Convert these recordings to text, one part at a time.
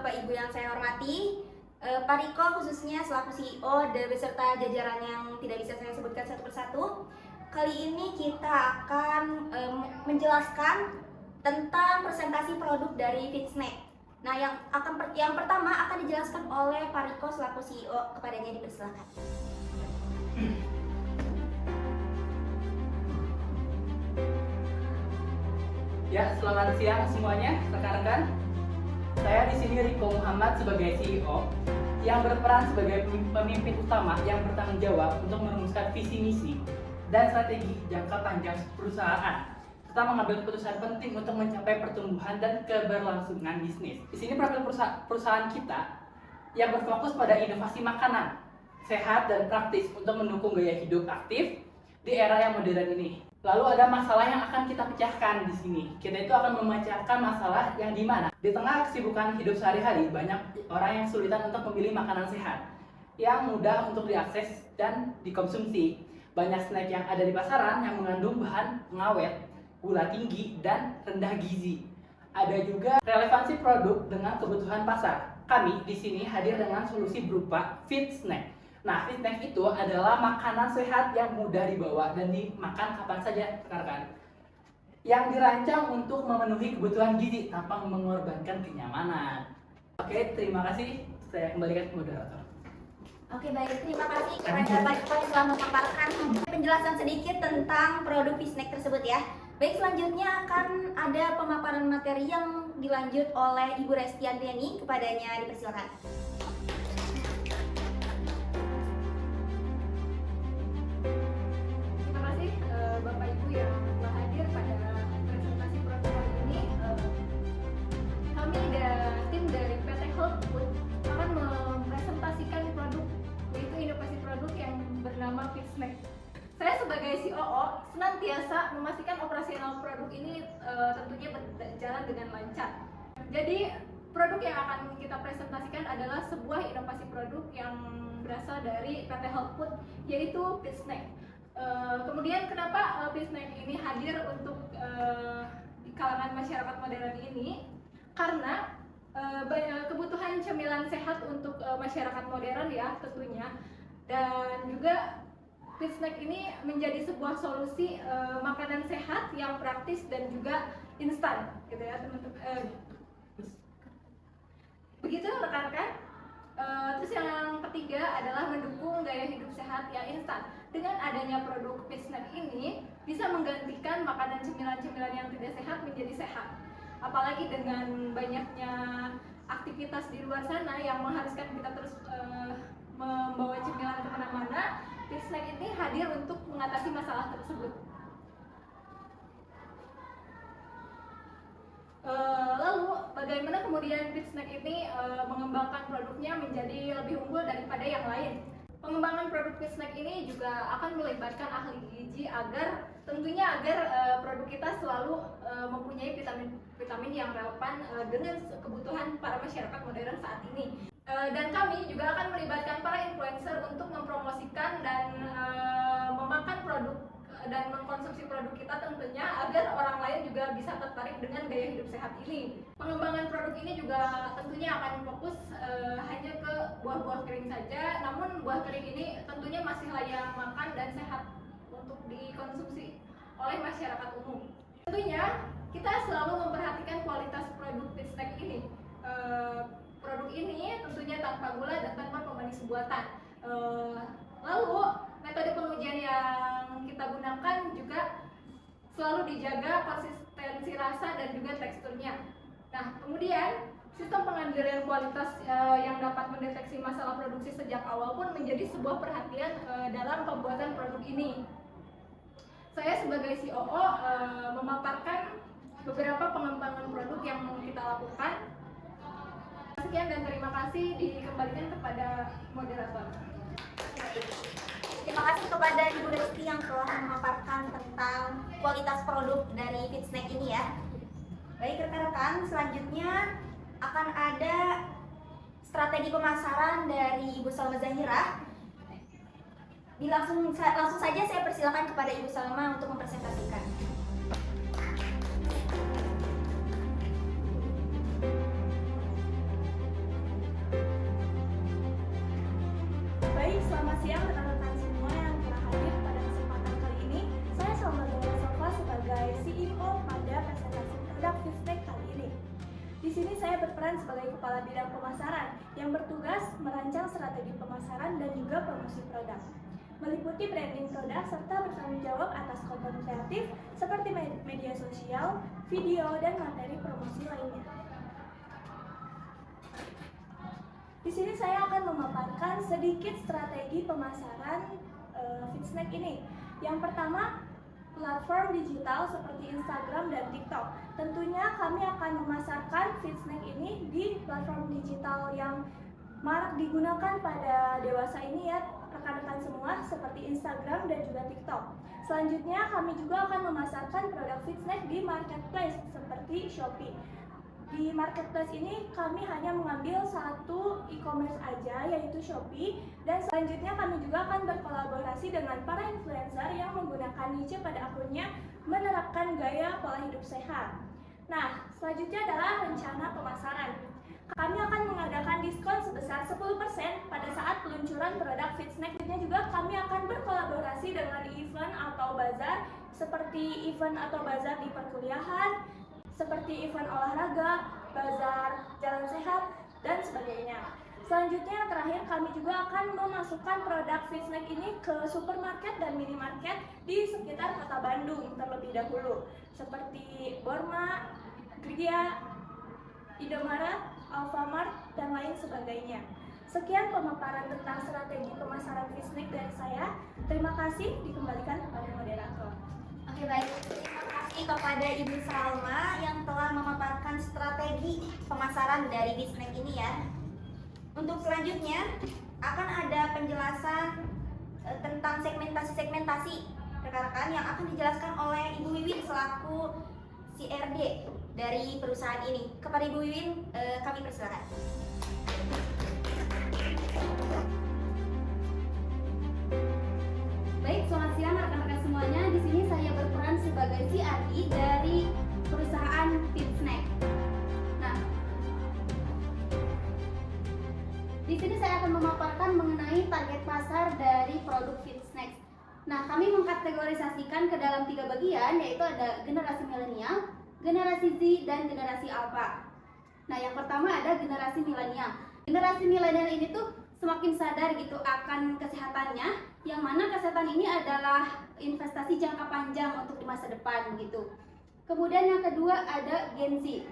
Bapak Ibu yang saya hormati, Pak Riko khususnya selaku CEO dan beserta jajaran yang tidak bisa saya sebutkan satu persatu. Kali ini kita akan menjelaskan tentang presentasi produk dari Fitsnack. Nah, yang pertama akan dijelaskan oleh Pak Riko selaku CEO, kepadanya dipersilakan. Ya, selamat siang semuanya, rekan-rekan. Saya di sini Riko Muhammad sebagai CEO yang berperan sebagai pemimpin utama yang bertanggung jawab untuk merumuskan visi misi dan strategi jangka panjang perusahaan serta mengambil keputusan penting untuk mencapai pertumbuhan dan keberlangsungan bisnis. Di sini profil perusahaan kita yang berfokus pada inovasi makanan sehat dan praktis untuk mendukung gaya hidup aktif di era yang modern ini. Lalu ada masalah yang akan kita pecahkan di sini. Kita itu akan memecahkan masalah yang di mana di tengah kesibukan hidup sehari-hari banyak orang yang kesulitan untuk memilih makanan sehat yang mudah untuk diakses dan dikonsumsi. Banyak snack yang ada di pasaran yang mengandung bahan pengawet, gula tinggi, dan rendah gizi. Ada juga relevansi produk dengan kebutuhan pasar. Kami di sini hadir dengan solusi berupa Fitsnack. Nah, Fitsnack itu adalah makanan sehat yang mudah dibawa dan dimakan kapan saja, rekan-rekan. Yang dirancang untuk memenuhi kebutuhan gizi tanpa mengorbankan kenyamanan. Oke, terima kasih. Saya kembalikan ke moderator. Oke, baik, terima kasih kepada Pak Riko yang telah memaparkan penjelasan sedikit tentang produk Fitsnack tersebut ya. Baik, selanjutnya akan ada pemaparan materi yang dilanjut oleh Ibu Restiantiani, kepadanya dipersilakan. Bapak Ibu yang telah hadir pada presentasi produk kali ini. Kami tim dari PT Health Food akan mempresentasikan produk, yaitu inovasi produk yang bernama Fitsnack. Saya sebagai COO senantiasa memastikan operasional produk ini tentunya berjalan dengan lancar. Jadi produk yang akan kita presentasikan adalah sebuah inovasi produk yang berasal dari PT Health Food, yaitu Fitsnack. Kemudian kenapa Fitsnack ini hadir untuk di kalangan masyarakat modern ini? Karena kebutuhan cemilan sehat untuk masyarakat modern ya tentunya, dan juga Fitsnack ini menjadi sebuah solusi makanan sehat yang praktis dan juga instan, gitu ya teman-teman. Begitu rekan-rekan. Terus yang ketiga adalah mendukung gaya hidup sehat yang instan. Dengan adanya produk Fitsnack ini bisa menggantikan makanan cemilan-cemilan yang tidak sehat menjadi sehat. Apalagi dengan banyaknya aktivitas di luar sana yang mengharuskan kita terus membawa cemilan kemana-mana, Fitsnack ini hadir untuk mengatasi masalah tersebut. Lalu bagaimana kemudian Fitsnack ini mengembangkan produknya menjadi lebih unggul daripada yang lain? Pengembangan produk Fitsnack ini juga akan melibatkan ahli gizi agar produk kita selalu mempunyai vitamin yang relevan dengan kebutuhan para masyarakat modern saat ini. Dan kami juga akan melibatkan para influencer untuk mempromosikan dan memakan produk dan mengkonsumsi produk kita tentunya agar orang lain juga bisa tertarik dengan gaya hidup sehat ini. Pengembangan produk ini juga tentunya akan fokus hanya ke buah-buah kering saja, namun buah kering ini tentunya masih layak makan dan sehat untuk dikonsumsi oleh masyarakat umum. Tentunya kita selalu memperhatikan kualitas produk Fitsnack ini. Produk ini tentunya tanpa gula dan tanpa pemanis buatan. Lalu metode pengujian yang kita gunakan juga selalu dijaga konsistensi rasa dan juga teksturnya. Nah, kemudian sistem pengendalian kualitas yang dapat mendeteksi masalah produksi sejak awal pun menjadi sebuah perhatian dalam pembuatan produk ini. Saya sebagai COO memaparkan beberapa pengembangan produk yang kita lakukan. Sekian dan terima kasih, dikembalikan kepada moderator. Terima kasih kepada Ibu Resti yang telah memaparkan tentang kualitas produk dari Fitsnack ini ya. Baik rekan-rekan, selanjutnya akan ada strategi pemasaran dari Ibu Salma Zahira. Langsung saja saya persilakan kepada Ibu Salma untuk mempresentasikan. sebagai Kepala Bidang Pemasaran yang bertugas merancang strategi pemasaran dan juga promosi produk, meliputi branding produk serta bertanggung jawab atas konten kreatif seperti media sosial, video, dan materi promosi lainnya. Di sini saya akan memaparkan sedikit strategi pemasaran Fit Snack ini. Yang pertama, platform digital seperti Instagram dan TikTok. Tentunya kami akan memasarkan Fit Snack ini di platform digital yang marak digunakan pada dewasa ini ya rekan-rekan semua, seperti Instagram dan juga TikTok. Selanjutnya kami juga akan memasarkan produk Fit Snack di marketplace seperti Shopee. Di marketplace ini kami hanya mengambil satu e-commerce aja, yaitu Shopee, dan selanjutnya kami juga akan berkolaborasi dengan para influencer yang menggunakan niche pada akunnya menerapkan gaya pola hidup sehat. Nah, selanjutnya adalah rencana pemasaran. Kami akan mengadakan diskon sebesar 10% pada saat peluncuran produk Fit Snack. Selanjutnya juga kami akan berkolaborasi dengan event atau bazar seperti event atau bazar di perkuliahan, seperti event olahraga, bazar jalan sehat, dan sebagainya. Selanjutnya yang terakhir, kami juga akan memasukkan produk Fit Snack ini ke supermarket dan minimarket di sekitar kota Bandung terlebih dahulu, seperti Borma, Gria, Indomaret, Alfamart, dan lain sebagainya. Sekian pemaparan tentang strategi pemasaran Fit Snack dari saya. Terima kasih, dikembalikan kepada moderator. Oke, baik. Terima kasih kepada Ibu Salma yang telah memaparkan strategi pemasaran dari Fit Snack ini ya. Untuk selanjutnya akan ada penjelasan tentang segmentasi rekan-rekan yang akan dijelaskan oleh Ibu Wiwin selaku CRD dari perusahaan ini. Kepada Ibu Wiwin, kami persilakan. Baik, selamat siang rekan-rekan semuanya. Di sini saya berperan sebagai CRD dari perusahaan Fit Snack. Nah, di sini saya akan memaparkan mengenai target pasar dari produk Fit Snack. Nah, kami mengkategorisasikan ke dalam 3 bagian, yaitu ada generasi milenial, generasi Z, dan generasi alpha. Nah, yang pertama ada generasi milenial. Generasi milenial ini tuh semakin sadar gitu akan kesehatannya, yang mana kesehatan ini adalah investasi jangka panjang untuk di masa depan gitu. Kemudian yang kedua ada Gen Z.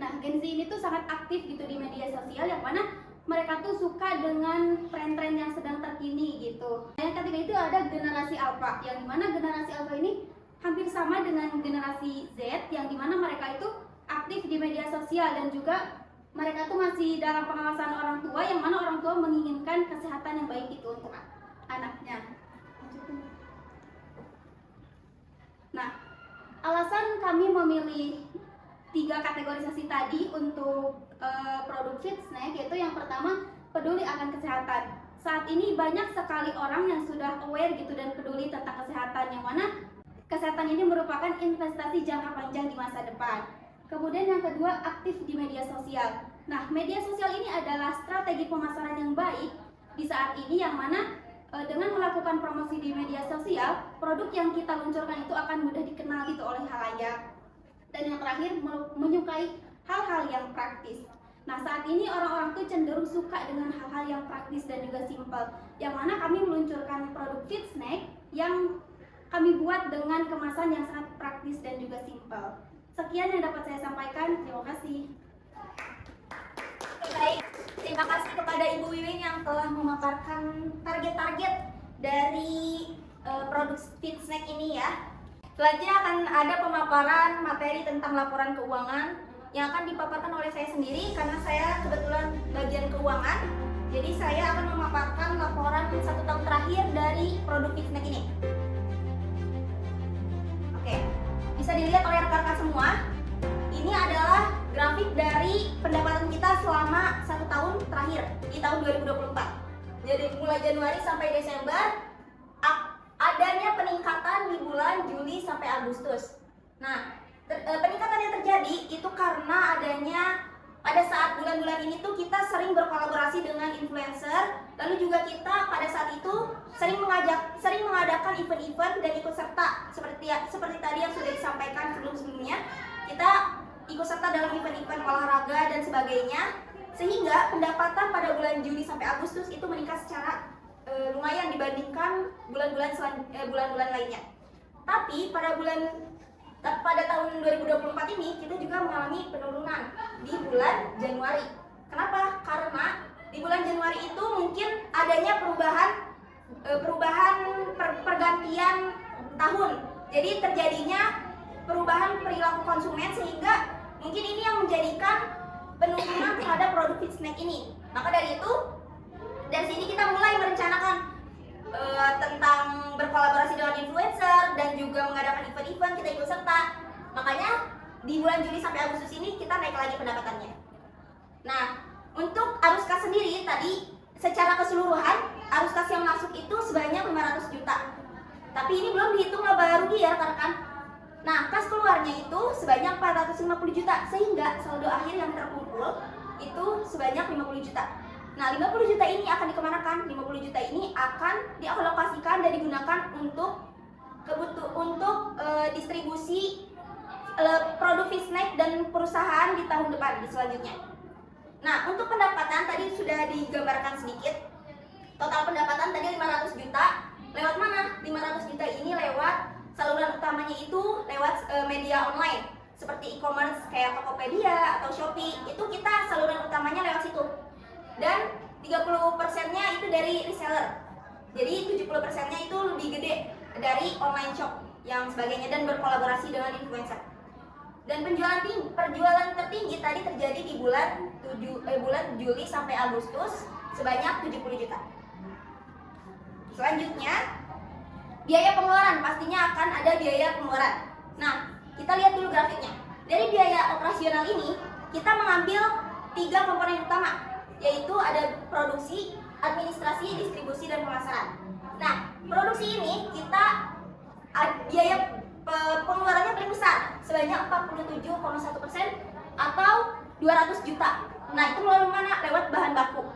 Nah, Gen Z ini tuh sangat aktif gitu di media sosial, yang mana mereka tuh suka dengan tren-tren yang sedang terkini gitu. Yang ketiga itu ada generasi alpha, yang dimana generasi alpha ini hampir sama dengan generasi Z, yang dimana mereka itu aktif di media sosial dan juga mereka tuh masih dalam pengawasan orang tua, yang mana orang tua menginginkan kesehatan yang baik itu untuk anaknya. Nah, alasan kami memilih 3 kategorisasi tadi untuk produk Fit Snack, yaitu yang pertama, peduli akan kesehatan. Saat ini banyak sekali orang yang sudah aware gitu dan peduli tentang kesehatan, yang mana kesehatan ini merupakan investasi jangka panjang di masa depan. Kemudian yang kedua, aktif di media sosial. Nah, media sosial ini adalah strategi pemasaran yang baik di saat ini, yang mana dengan melakukan promosi di media sosial, produk yang kita luncurkan itu akan mudah dikenal gitu oleh khalayak. Dan yang terakhir, menyukai hal-hal yang praktis. Nah, saat ini orang-orang tuh cenderung suka dengan hal-hal yang praktis dan juga simpel, yang mana kami meluncurkan produk Fit Snack yang kami buat dengan kemasan yang sangat praktis dan juga simpel. Sekian yang dapat saya sampaikan, terima kasih. Baik, terima kasih kepada Ibu Wiwin yang telah memaparkan target-target dari produk Fit Snack ini ya. Selanjutnya akan ada pemaparan materi tentang laporan keuangan yang akan dipaparkan oleh saya sendiri karena saya kebetulan bagian keuangan. Jadi saya akan memaparkan laporan 1 tahun terakhir dari produk Fit Snack ini. Oke, bisa dilihat oleh rekan-rekan semua. Ini adalah grafik dari pendapatan kita selama 1 tahun terakhir di tahun 2024. Jadi mulai Januari sampai Desember adanya peningkatan di bulan Juli sampai Agustus. Nah, peningkatan yang terjadi itu karena adanya pada saat bulan-bulan ini tuh kita sering berkolaborasi dengan influencer, lalu juga kita pada saat itu sering mengadakan event-event dan ikut serta seperti tadi yang sudah disampaikan sebelum-sebelumnya. Kita ikut serta dalam event-event olahraga dan sebagainya, sehingga pendapatan pada bulan Juli sampai Agustus itu meningkat secara lumayan dibandingkan bulan-bulan lainnya. Tapi pada tahun 2024 ini kita juga mengalami penurunan di bulan Januari. Kenapa? Karena di bulan Januari itu mungkin adanya pergantian tahun. Jadi terjadinya perubahan perilaku konsumen, sehingga mungkin ini yang menjadikan penurunan terhadap produk fit snack ini. Maka dari sini kita mulai merencanakan tentang berkolaborasi dengan influencer dan juga mengadakan event-event, kita ikut serta. Makanya di bulan Juli sampai Agustus ini kita naik lagi pendapatannya. Nah, untuk arus kas sendiri tadi secara keseluruhan arus kas yang masuk itu sebanyak 500 juta. Tapi ini belum dihitung laba rugi ya rekan-rekan. Nah, kas keluarnya itu sebanyak 450 juta, sehingga saldo akhir yang terkumpul itu sebanyak 50 juta. Nah, 50 juta ini akan dikemanakan? 50 juta ini akan dialokasikan dan digunakan untuk distribusi produk fit snack dan perusahaan di tahun depan, di selanjutnya. Nah, untuk pendapatan tadi sudah digambarkan sedikit. Total pendapatan tadi 500 juta. Lewat mana? 500 juta ini lewat saluran utamanya itu lewat media online seperti e-commerce kayak Tokopedia atau Shopee. Itu kita saluran utamanya lewat situ. Dan 30%-nya itu dari reseller. Jadi 70%-nya itu lebih gede dari online shop yang sebagainya dan berkolaborasi dengan influencer. Dan perjualan tertinggi tadi terjadi di bulan Juli sampai Agustus sebanyak 70 juta. Selanjutnya, biaya pengeluaran, pastinya akan ada biaya pengeluaran. Nah, kita lihat dulu grafiknya. Dari biaya operasional ini, kita mengambil 3 komponen utama, yaitu ada produksi, administrasi, distribusi, dan pemasaran. Nah, produksi ini kita biaya pengeluarannya paling besar, sebanyak 47,1% atau 200 juta. Nah, itu melalui mana? Lewat bahan baku.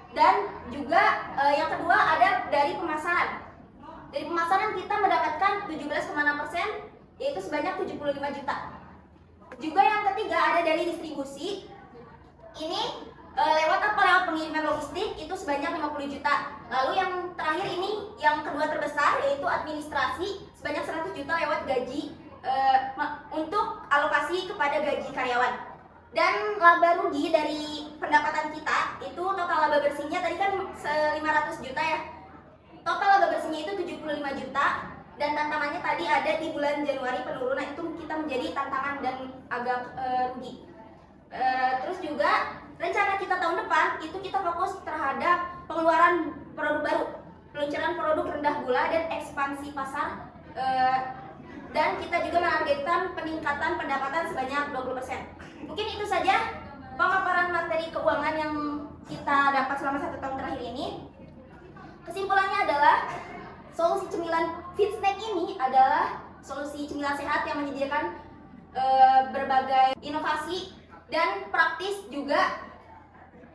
Dan juga yang kedua ada dari pemasaran. Dari pemasaran kita mendapatkan 17,6%, yaitu sebanyak 75 juta. Juga yang ketiga ada dari distribusi. Ini lewat pengiriman logistik itu sebanyak 50 juta. Lalu yang terakhir ini yang kedua terbesar yaitu administrasi sebanyak 100 juta lewat gaji untuk alokasi kepada gaji karyawan. Dan laba rugi dari pendapatan kita itu total laba bersihnya tadi kan 500 juta ya. Total laba bersihnya itu 75 juta dan tantangannya tadi ada di bulan Januari penurunan itu kita menjadi tantangan dan agak rugi. Terus juga rencana kita tahun depan itu kita fokus terhadap pengeluaran produk baru, peluncuran produk rendah gula dan ekspansi pasar, dan kita juga menargetkan peningkatan pendapatan sebanyak 20%. Mungkin itu saja pemaparan materi keuangan yang kita dapat selama 1 tahun terakhir ini. Kesimpulannya adalah solusi cemilan fit snack ini adalah solusi cemilan sehat yang menyediakan berbagai inovasi dan praktis juga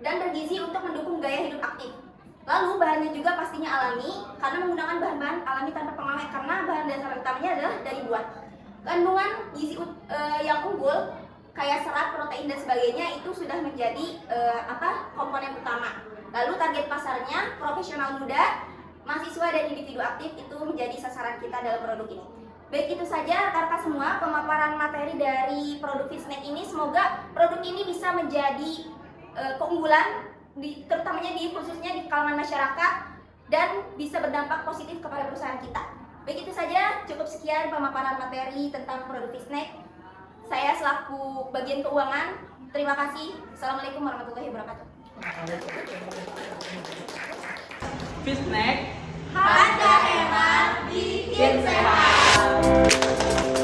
dan bergizi untuk mendukung gaya hidup aktif. Lalu bahannya juga pastinya alami karena menggunakan bahan-bahan alami tanpa pengawet karena bahan dasar utamanya adalah dari buah. Kandungan gizi yang unggul kayak serat, protein dan sebagainya itu sudah menjadi komponen utama. Lalu target pasarnya profesional muda, mahasiswa dan individu aktif itu menjadi sasaran kita dalam produk ini. Baik, itu saja rekan-rekan semua pemaparan materi dari produk fit snack ini. Semoga produk ini bisa menjadi keunggulan terutamanya khususnya di kalangan masyarakat dan bisa berdampak positif kepada perusahaan kita. Baik, itu saja, cukup sekian pemaparan materi tentang produk fit snack. Saya selaku bagian keuangan, terima kasih. Assalamualaikum warahmatullahi wabarakatuh. Fit snack Harga hemat, bikin sehat.